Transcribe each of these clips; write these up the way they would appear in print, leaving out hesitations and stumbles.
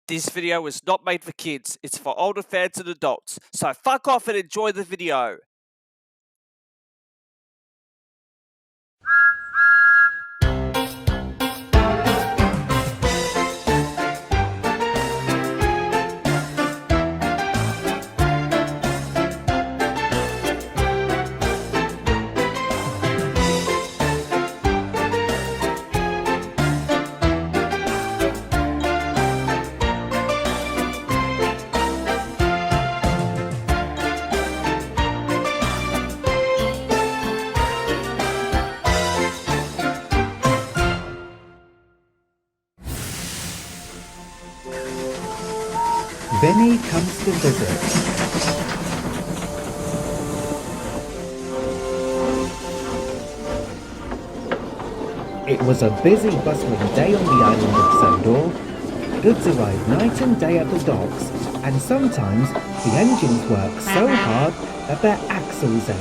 This video is not made for kids, it's for older fans and adults, so fuck off and enjoy the video. Vinnie comes to visit. It was a busy, bustling day on the island of Sodor. Goods arrived night and day at the docks, and sometimes the engines work so hard that their axles ache.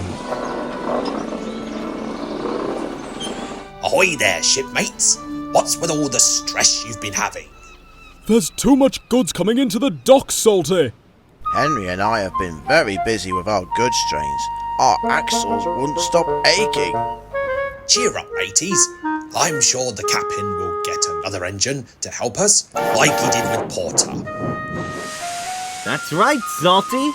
Ahoy there, shipmates! What's with all the stress you've been having? There's too much goods coming into the docks, Salty! Henry and I have been very busy with our goods trains. Our axles wouldn't stop aching. Cheer up, mateys. I'm sure the captain will get another engine to help us, like he did with Porter. That's right, Salty.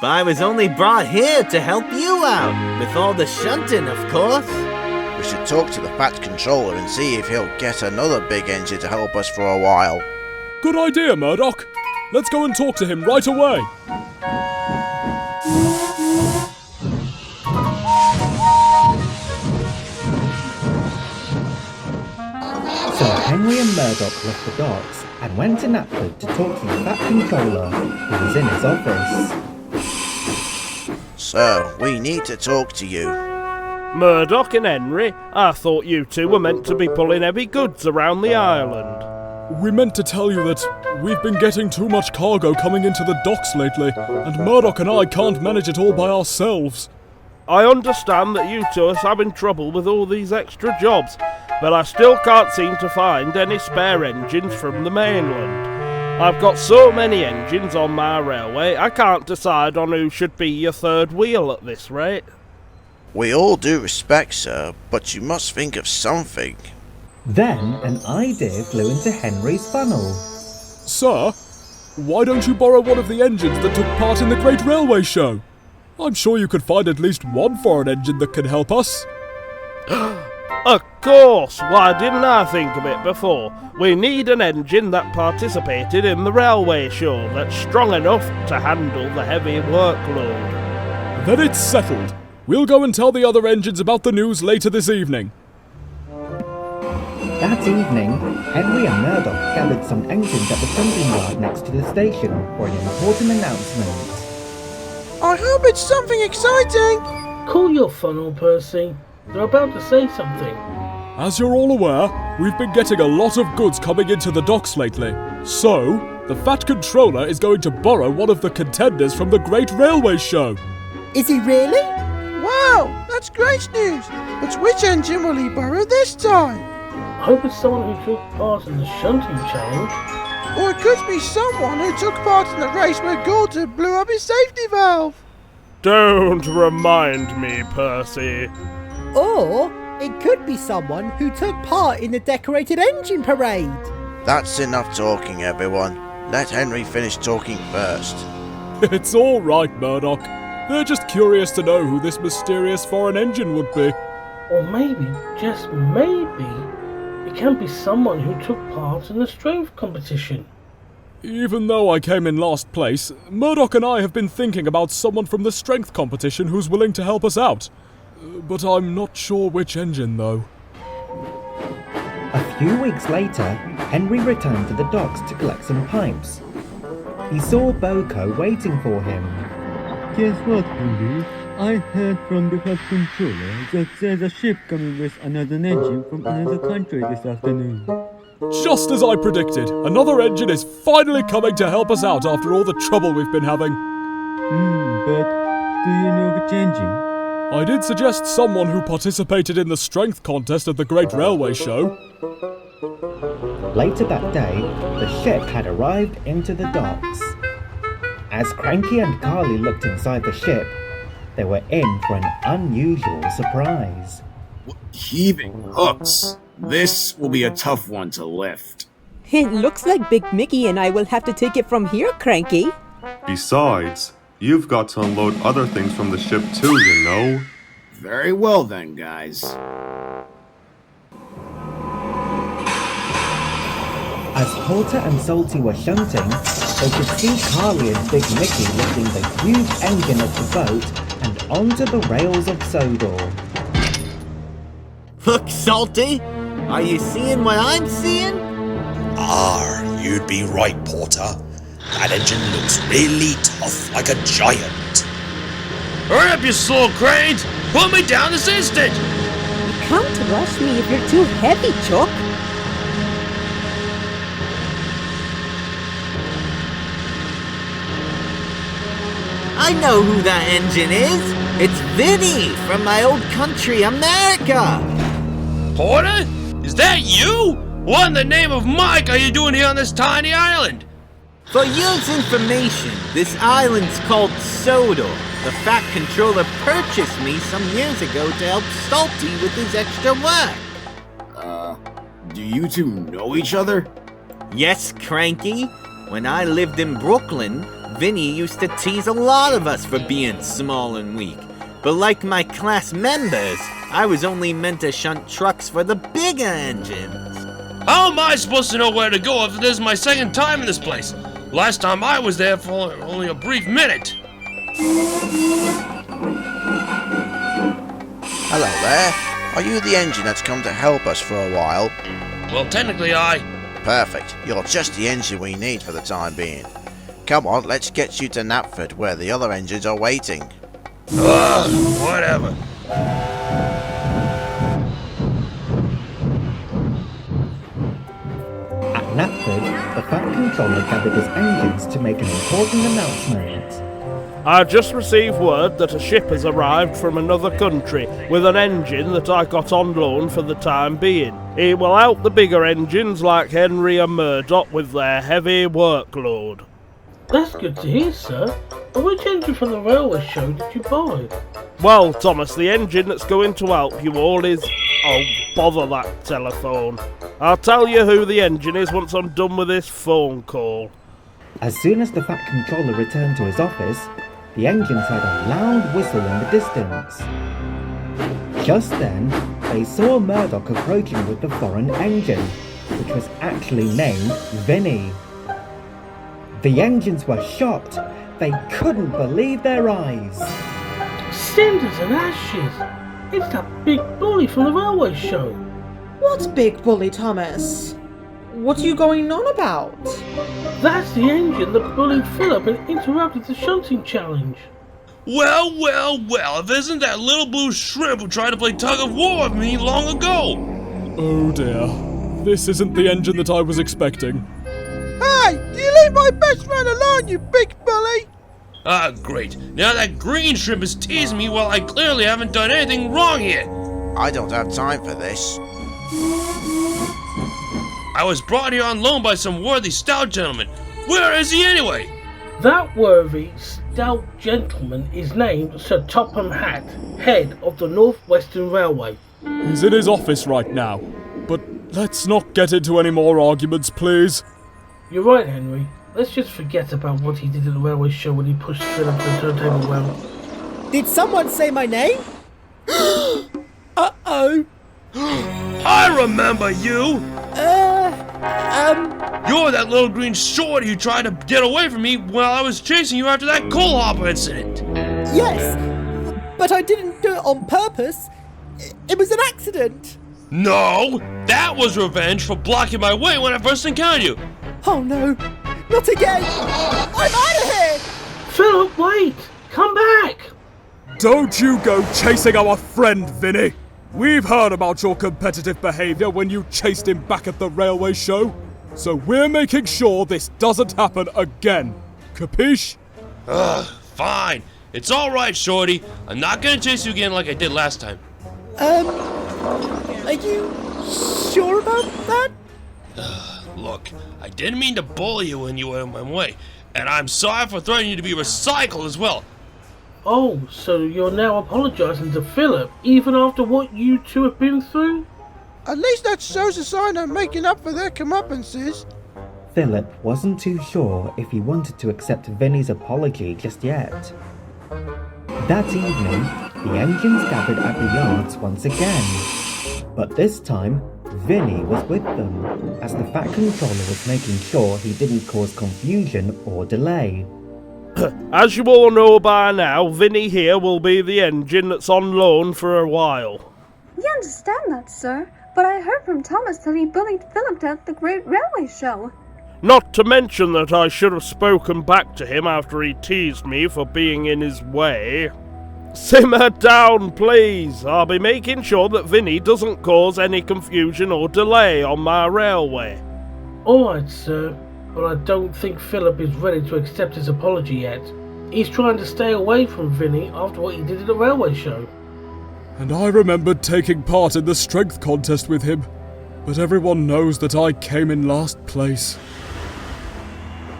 But I was only brought here to help you out, with all the shunting, of course. We should talk to the Fat Controller and see if he'll get another big engine to help us for a while. Good idea, Murdoch. Let's go and talk to him right away. So Henry and Murdoch left the docks and went to Knapford to talk to the Fat Controller, who was in his office. Sir, we need to talk to you. Murdoch and Henry, I thought you two were meant to be pulling heavy goods around the island. We meant to tell you that we've been getting too much cargo coming into the docks lately, and Murdoch and I can't manage it all by ourselves. I understand that you two are having trouble with all these extra jobs, but I still can't seem to find any spare engines from the mainland. I've got so many engines on my railway, I can't decide on who should be your third wheel at this rate. We all do respect, sir, but you must think of something. Then an idea flew into Henry's funnel. Sir, why don't you borrow one of the engines that took part in the Great Railway Show? I'm sure you could find at least one foreign engine that can help us. Of course! Why didn't I think of it before? We need an engine that participated in the railway show that's strong enough to handle the heavy workload. Then it's settled. We'll go and tell the other engines about the news later this evening. That evening, Henry and Murdoch gathered some engines at the printing yard next to the station for an important announcement. I hope it's something exciting! Cool your funnel, Percy. They're about to say something. As you're all aware, we've been getting a lot of goods coming into the docks lately. So, the Fat Controller is going to borrow one of the contenders from the Great Railway Show. Is he really? Wow, that's great news! But which engine will he borrow this time? I hope it's someone who took part in the shunting challenge. Or it could be someone who took part in the race where Gordon blew up his safety valve. Don't remind me, Percy. Or it could be someone who took part in the decorated engine parade. That's enough talking, everyone. Let Henry finish talking first. It's all right, Murdoch. They're just curious to know who this mysterious foreign engine would be. Or maybe, just maybe, it can be someone who took part in the strength competition. Even though I came in last place, Murdoch and I have been thinking about someone from the strength competition who's willing to help us out. But I'm not sure which engine, though. A few weeks later, Henry returned to the docks to collect some pipes. He saw BoCo waiting for him. Guess what, Vinnie? I heard from the Fat Controller that there's a ship coming with another engine from another country this afternoon. Just as I predicted, another engine is finally coming to help us out after all the trouble we've been having. But do you know which engine? I did suggest someone who participated in the strength contest at the Great Railway Show. Later that day, the ship had arrived into the docks. As Cranky and Carly looked inside the ship, they were in for an unusual surprise. Heaving hooks. This will be a tough one to lift. It looks like Big Mickey and I will have to take it from here, Cranky. Besides, you've got to unload other things from the ship too, you know. Very well then, guys. As Porter and Salty were shunting, they could see Carly and Big Mickey lifting the huge engine of the boat and onto the rails of Sodor. Look, Salty! Are you seeing what I'm seeing? You'd be right, Porter. That engine looks really tough, like a giant. Hurry up, you slow cranes! Put me down this instant! You can't rush me if you're too heavy, Chuck. I know who that engine is! It's Vinnie from my old country, America! Porter? Is that you? What in the name of Mike are you doing here on this tiny island? For your information, this island's called Sodor. The Fat Controller purchased me some years ago to help Salty with his extra work. Do you two know each other? Yes, Cranky. When I lived in Brooklyn, Vinnie used to tease a lot of us for being small and weak. But like my class members, I was only meant to shunt trucks for the bigger engines. How am I supposed to know where to go if this is my second time in this place? Last time I was there for only a brief minute. Hello there. Are you the engine that's come to help us for a while? Well, technically Perfect. You're just the engine we need for the time being. Come on, let's get you to Knapford, where the other engines are waiting. Whatever. At Knapford, the Fat Controller gathered his engines to make an important announcement. I just received word that a ship has arrived from another country with an engine that I got on loan for the time being. It will help the bigger engines like Henry and Murdoch with their heavy workload. That's good to hear, sir. But which engine from the railway show did you buy? Well, Thomas, the engine that's going to help you all is... Oh, bother that telephone. I'll tell you who the engine is once I'm done with this phone call. As soon as the Fat Controller returned to his office, the engines heard a loud whistle in the distance. Just then, they saw Murdoch approaching with the foreign engine, which was actually named Vinnie. The engines were shocked. They couldn't believe their eyes. Cinders and ashes! It's that big bully from the railway show. What big bully, Thomas? What are you going on about? That's the engine that bullied Philip and interrupted the shunting challenge. Well, if it isn't that little blue shrimp who tried to play tug of war with me long ago. Oh dear. This isn't the engine that I was expecting. Hey, you leave my best man alone, you big bully! Great. Now that green shrimp is teasing me while I clearly haven't done anything wrong here. I don't have time for this. I was brought here on loan by some worthy stout gentleman. Where is he anyway? That worthy stout gentleman is named Sir Topham Hatt, head of the North Western Railway. He's in his office right now. But let's not get into any more arguments, please. You're right, Henry. Let's just forget about what he did at the railway show when he pushed Philip the turntable round. Did someone say my name? Uh-oh. I remember you! You're that little green shorty who tried to get away from me while I was chasing you after that coal hopper incident. Yes, but I didn't do it on purpose. It was an accident. No, that was revenge for blocking my way when I first encountered you. Oh no, not again! I'm out of here! Philip, wait! Come back! Don't you go chasing our friend, Vinnie! We've heard about your competitive behaviour when you chased him back at the railway show, so we're making sure this doesn't happen again. Capiche? Fine. It's alright, Shorty. I'm not gonna chase you again like I did last time. Are you sure about that? Look, I didn't mean to bully you when you were in my way, and I'm sorry for threatening you to be recycled as well. Oh, so you're now apologising to Philip, even after what you two have been through? At least that shows a sign of making up for their comeuppances. Philip wasn't too sure if he wanted to accept Vinnie's apology just yet. That evening, the engines gathered at the yards once again. But this time, Vinnie was with them, as the Fat Controller was making sure he didn't cause confusion or delay. As you all know by now, Vinnie here will be the engine that's on loan for a while. We understand that, sir, but I heard from Thomas that he bullied Philip at the Great Railway Show. Not to mention that I should have spoken back to him after he teased me for being in his way. Simmer down, please. I'll be making sure that Vinnie doesn't cause any confusion or delay on my railway. Alright, sir, but I don't think Philip is ready to accept his apology yet. He's trying to stay away from Vinnie after what he did at the railway show. And I remembered taking part in the strength contest with him, but everyone knows that I came in last place.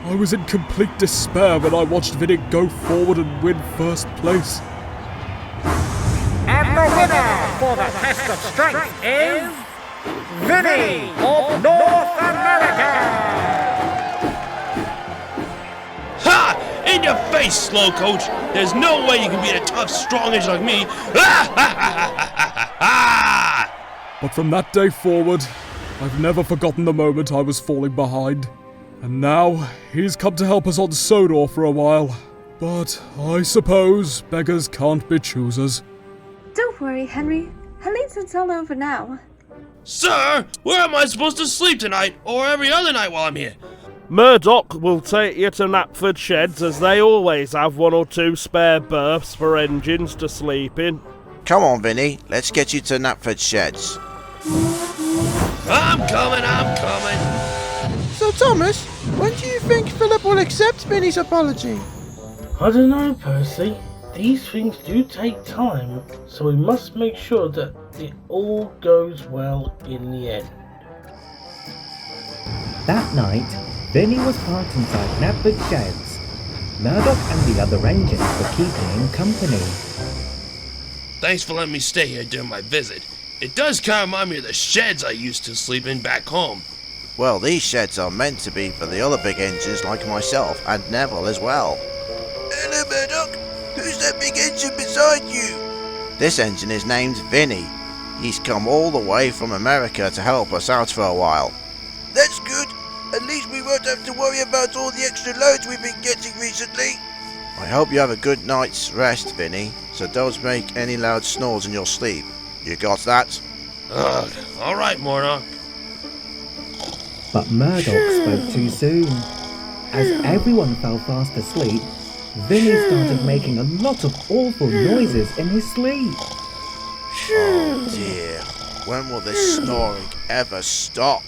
I was in complete despair when I watched Vinnie go forward and win first place. And the winner for the test of strength is Vinnie of North America! Ha! In your face, slow coach! There's no way you can beat a tough, strong engine like me! But from that day forward, I've never forgotten the moment I was falling behind. And now, he's come to help us on Sodor for a while. But I suppose beggars can't be choosers. Don't worry, Henry. At least it's all over now. Sir, where am I supposed to sleep tonight, or every other night while I'm here? Murdoch will take you to Knapford sheds, as they always have 1 or 2 spare berths for engines to sleep in. Come on, Vinnie, let's get you to Knapford sheds. I'm coming! So, Thomas, when do you think Philip will accept Vinnie's apology? I don't know, Percy. These things do take time, so we must make sure that it all goes well in the end. That night, Vinnie was parked inside Knapford sheds. Murdoch and the other engines were keeping him company. Thanks for letting me stay here during my visit. It does kind of remind me of the sheds I used to sleep in back home. Well, these sheds are meant to be for the other big engines like myself and Neville as well. Hello, Murdoch. Who's that big engine beside you? This engine is named Vinnie. He's come all the way from America to help us out for a while. That's good. At least we won't have to worry about all the extra loads we've been getting recently. I hope you have a good night's rest, Vinnie, so don't make any loud snores in your sleep. You got that? Ugh, alright, Murdoch. But Murdoch spoke too soon. As everyone fell fast asleep, Vinnie started making a lot of awful noises in his sleep. Oh dear, when will this snoring ever stop?